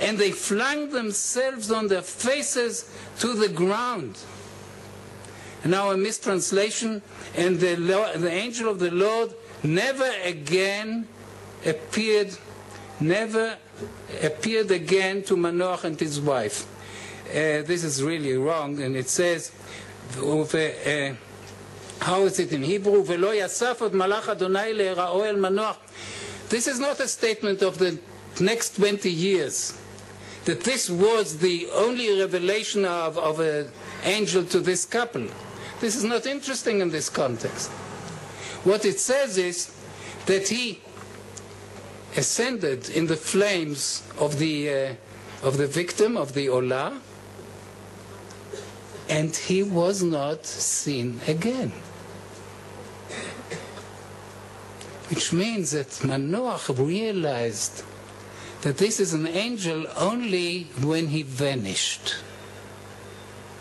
and they flung themselves on their faces to the ground. Now a mistranslation, and the angel of the Lord never again appeared again to Manoah and his wife. This is really wrong, and it says, how is it in Hebrew? V'lo yasaf od malach Adonai le'era'o el Manoah. This is not a statement of the next 20 years, that this was the only revelation of an angel to this couple. This is not interesting in this context. What it says is that he ascended in the flames of the victim, of the Olah, and he was not seen again. Which means that Manoah realized that this is an angel only when he vanished.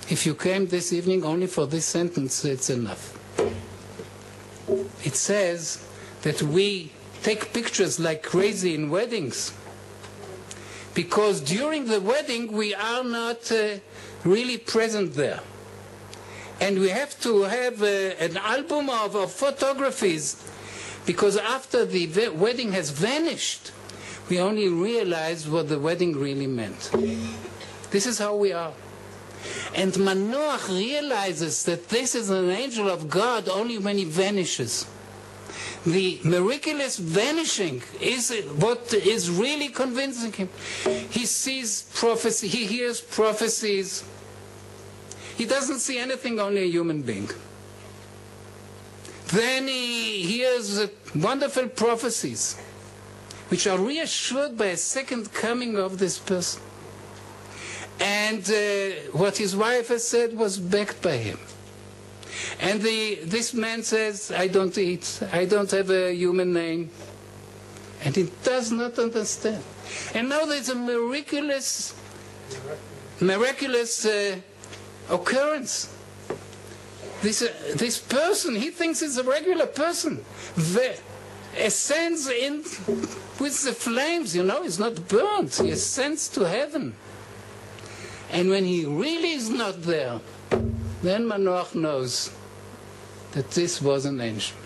If you came this evening only for this sentence, it's enough. It says that we take pictures like crazy in weddings, because during the wedding we are not really present there. And we have to have an album of photographies, because after the wedding has vanished, we only realize what the wedding really meant. This is how we are. And Manoah realizes that this is an angel of God only when he vanishes. The miraculous vanishing is what is really convincing him. He sees prophecy, he hears prophecies. He doesn't see anything, only a human being. Then he hears wonderful prophecies, which are reassured by a second coming of this person. And what his wife has said was backed by him. And this man says, I don't eat, I don't have a human name. And he does not understand. And now there's a miraculous occurrence. This person, he thinks it's a regular person, ascends in with the flames, he's not burnt, he ascends to heaven. And when he really is not there, then Manoah knows that this was an angel.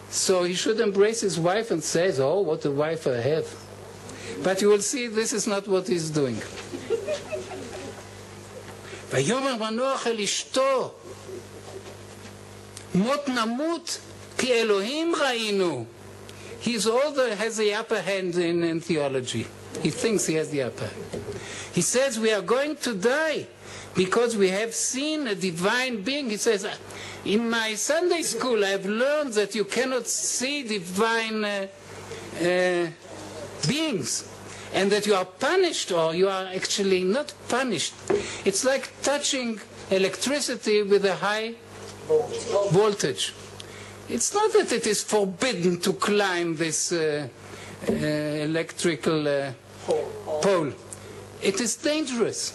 So he should embrace his wife and say, oh, what a wife I have. But you will see this is not what he's doing. ויאמר מנוח אל אשתו, מות נמות כי אלוהים ראינו. He has the upper hand in theology. He thinks he has the upper hand. He says we are going to die because we have seen a divine being. He says, in my Sunday school I have learned that you cannot see divine beings, and that you are punished, or you are actually not punished. It's like touching electricity with a high voltage. It's not that it is forbidden to climb this electrical pole. It is dangerous.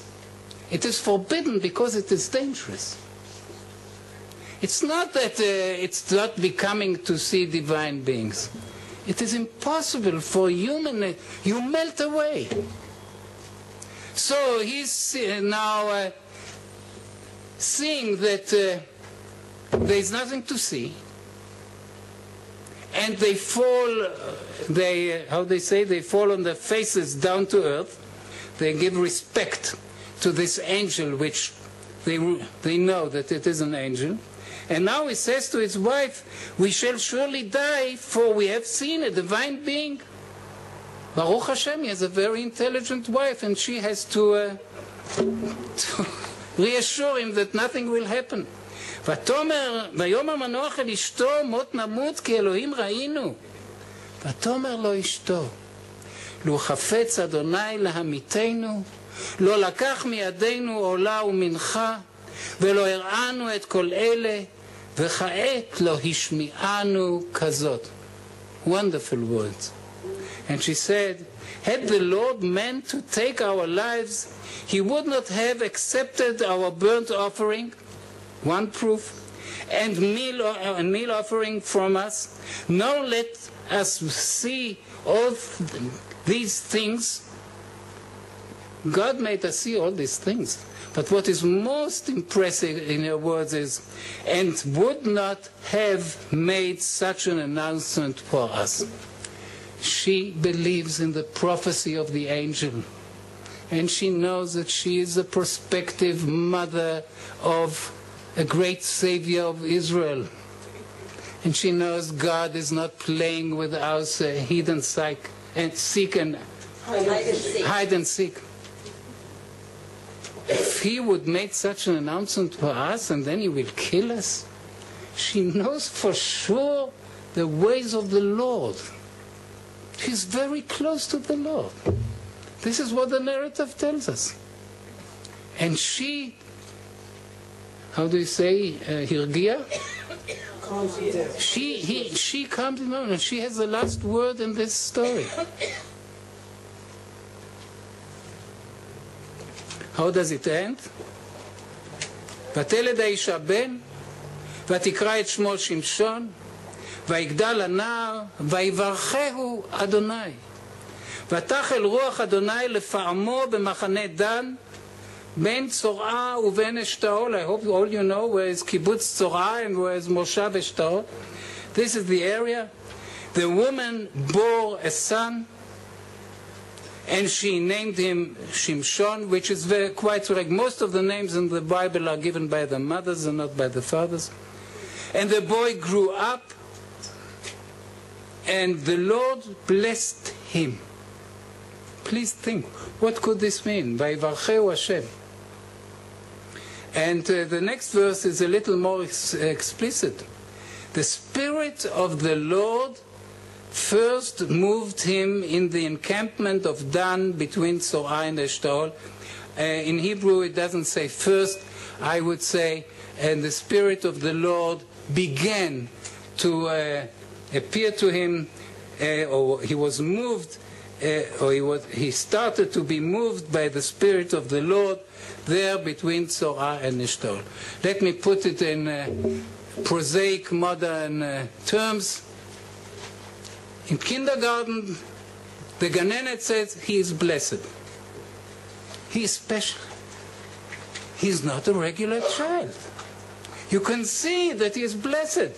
It is forbidden because it is dangerous. It's not that it's not becoming to see divine beings. It is impossible for human. You melt away. So he's now seeing that there is nothing to see, and they fall. They fall on their faces down to earth. They give respect to this angel, which they know that it is an angel. And now he says to his wife, we shall surely die, for we have seen a divine being. Baruch Hashem, he has a very intelligent wife, and she has to reassure him that nothing will happen. ויאמר מנוח אל אשתו, מות נמות כי אלוהים ראינו. ותאמר לו אשתו, לו חפץ אדוני להמיתנו, לא לקח מידינו עולה ומנחה, ולא הראנו את כל אלה, וכעת לא השמיענו כזאת. Wonderful words. And she said, had the Lord meant to take our lives, he would not have accepted our burnt offering, one proof, and meal offering from us, nor let us see all these things God made us see all these things. But what is most impressive in her words is, and would not have made such an announcement for us. She believes in the prophecy of the angel. And she knows that she is a prospective mother of a great Savior of Israel. And she knows God is not playing with us hide and seek and hide and seek. If he would make such an announcement for us and then he will kill us, she knows for sure the ways of the Lord. She's very close to the Lord. This is what the narrative tells us. And she, how do you say, Hirgia? She comes in and she has the last word in this story. How does it end? ותלד האישה בן, ותקרא את שמו שמשון, ויגדל הנער, ויברכהו אדוני. ותחל רוח אדוני לפעמו במחנה דן, בין צורעה ובין אשתאול. I hope all you know where is קיבוץ צורעה and where is מושב אשתאול. This is the area. The woman bore a son, and she named him Shimshon, which is quite correct. Most of the names in the Bible are given by the mothers and not by the fathers. And the boy grew up, and the Lord blessed him. Please think, what could this mean? Vayivarcheu Hashem. And the next verse is a little more explicit. The Spirit of the Lord first moved him in the encampment of Dan between Tzorah and Eshtaol. In Hebrew it doesn't say first, I would say, and the Spirit of the Lord began to appear to him, or he was moved, he started to be moved by the Spirit of the Lord there between Tzorah and Eshtaol. Let me put it in prosaic modern terms. In kindergarten, the Ganenet says he is blessed. He is special. He is not a regular child. You can see that he is blessed.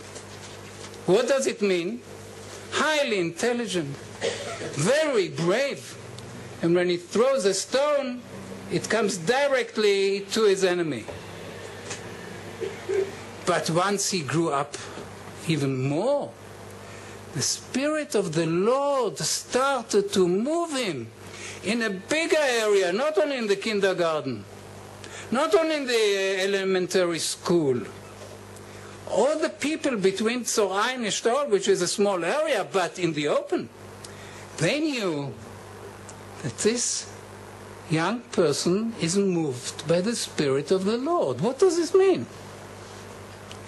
What does it mean? Highly intelligent, very brave. And when he throws a stone, it comes directly to his enemy. But once he grew up even more, the Spirit of the Lord started to move him in a bigger area, not only in the kindergarten, not only in the elementary school. All the people between Tzorah and Eshtaol, which is a small area, but in the open, they knew that this young person is moved by the Spirit of the Lord. What does this mean?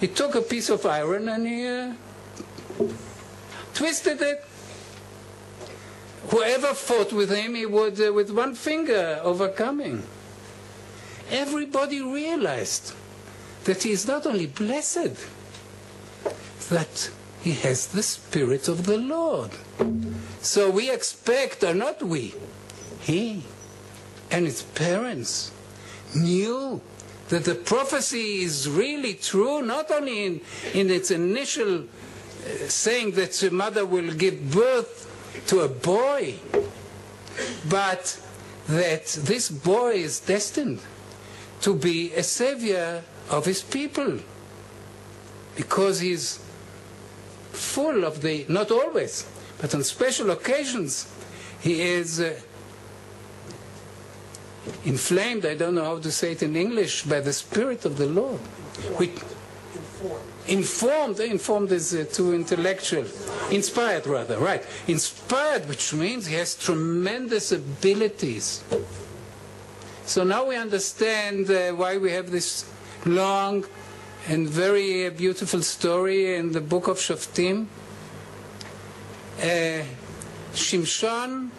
He took a piece of iron and he twisted it. Whoever fought with him, he would, with one finger, overcoming. Everybody realized that he is not only blessed, that he has the Spirit of the Lord. So we expect, or not we, he and his parents knew that the prophecy is really true, not only in its initial saying that the mother will give birth to a boy, but that this boy is destined to be a savior of his people, because he's full of the, not always, but on special occasions, he is inflamed, I don't know how to say it in English, by the Spirit of the Lord. Informed is too intellectual. Inspired, rather, right. Inspired, which means he has tremendous abilities. So now we understand why we have this long and very beautiful story in the book of Shoftim. Shimshon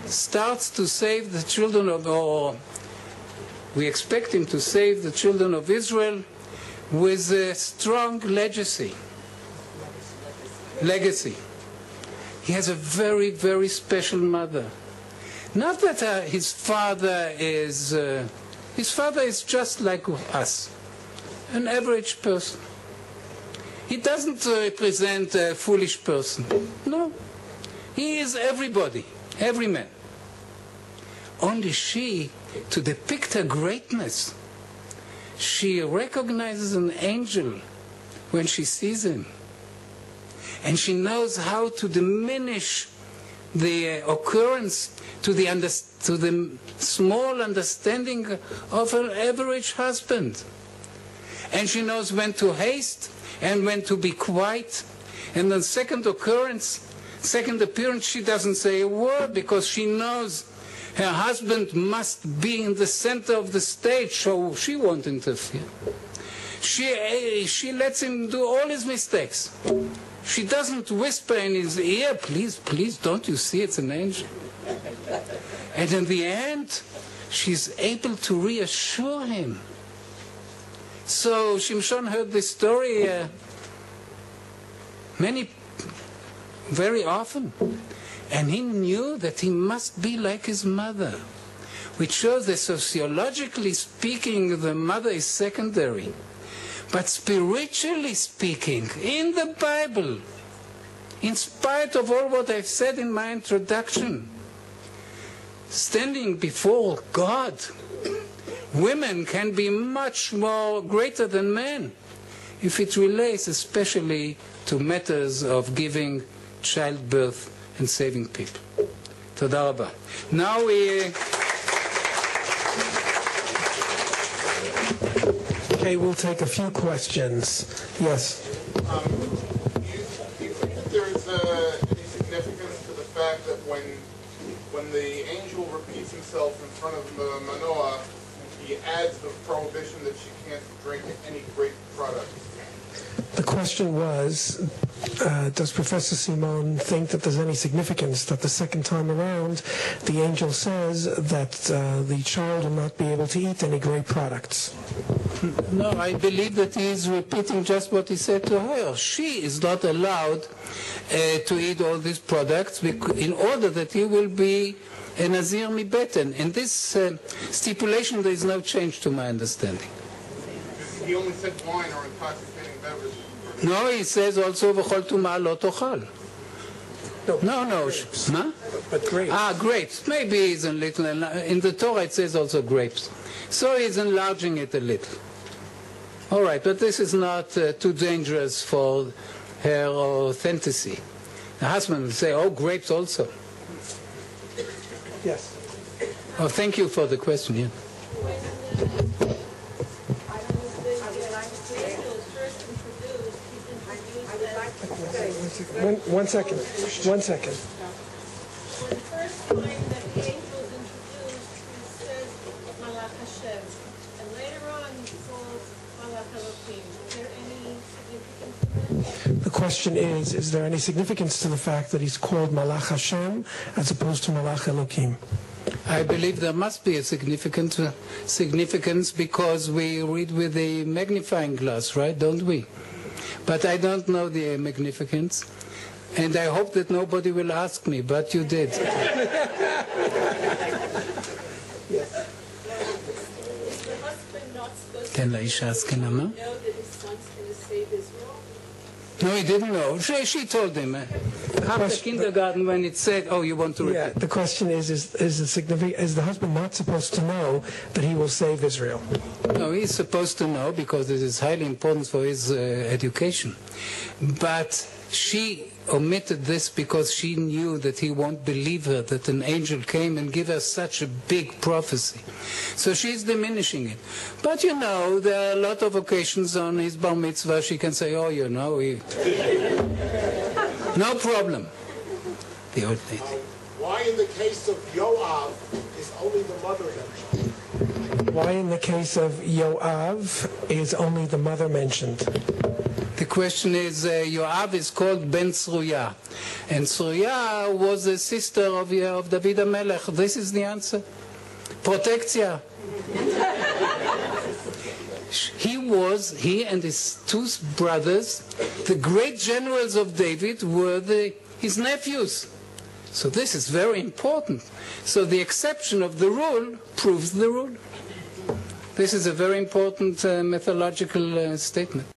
starts to save the children of, or we expect him to save the children of Israel with a strong legacy. He has a very, very special mother. Not that his father is just like us, an average person. He doesn't represent a foolish person. No. He is everybody, every man. Only she, to depict her greatness, she recognizes an angel when she sees him. And she knows how to diminish the occurrence to the small understanding of an average husband. And she knows when to haste and when to be quiet. And the second appearance, she doesn't say a word because she knows her husband must be in the center of the stage, so she won't interfere. She lets him do all his mistakes. She doesn't whisper in his ear, please, please, don't you see it's an angel? And in the end, she's able to reassure him. So Shimshon heard this story very often. And he knew that he must be like his mother, which shows that sociologically speaking, the mother is secondary. But spiritually speaking, in the Bible, in spite of all what I've said in my introduction, standing before God, women can be much more greater than men if it relates especially to matters of giving, childbirth, and saving people. Toda Rabba. Now we... Okay, we'll take a few questions. Yes? Do you think that there is any significance to the fact that when the angel repeats himself in front of Manoah, he adds the prohibition that she can't drink any grape products? The question was, does Professor Simon think that there's any significance that the second time around the angel says that the child will not be able to eat any grape products? No, I believe that he is repeating just what he said to her. She is not allowed to eat all these products in order that he will be a Nazir Mibeten. In this stipulation, there is no change to my understanding. He only said wine or intoxicating beverages. No, he says also v'chol tumah lo tochal. No. Huh? But grapes. Grapes. Maybe he's a little. In the Torah it says also grapes. So he's enlarging it a little. All right, but this is not too dangerous for her authenticity. The husband will say, oh, grapes also. Yes. Oh, thank you for the question. Yeah. One second. When the first time that the angel is introduced, he says Malach Hashem, and later on he calls Malach Elohim. Is there any significance to that? The question is there any significance to the fact that he's called Malach Hashem as opposed to Malach Elohim? I believe there must be a significance because we read with a magnifying glass, right? Don't we? But I don't know the magnificence, and I hope that nobody will ask me, but you did. Is the husband not supposed to know that his son's going to save Israel? No, he didn't know. She told him. After kindergarten, when it said, oh, you want to repeat? Yeah, the question is the husband not supposed to know that he will save Israel? No, he's supposed to know because this is highly important for his education. But she omitted this because she knew that he won't believe her, that an angel came and gave her such a big prophecy. So she's diminishing it. But there are a lot of occasions on his bar mitzvah she can say, oh, no problem. The old lady. Why in the case of Yoav is only the mother mentioned? Why in the case of Yoav is only the mother mentioned? The question is, Yoav is called Ben Tzruya. And Tzruya was a sister of David HaMelech. This is the answer. Protectia. He and his two brothers, the great generals of David, were his nephews. So this is very important. So the exception of the rule proves the rule. This is a very important methodological statement.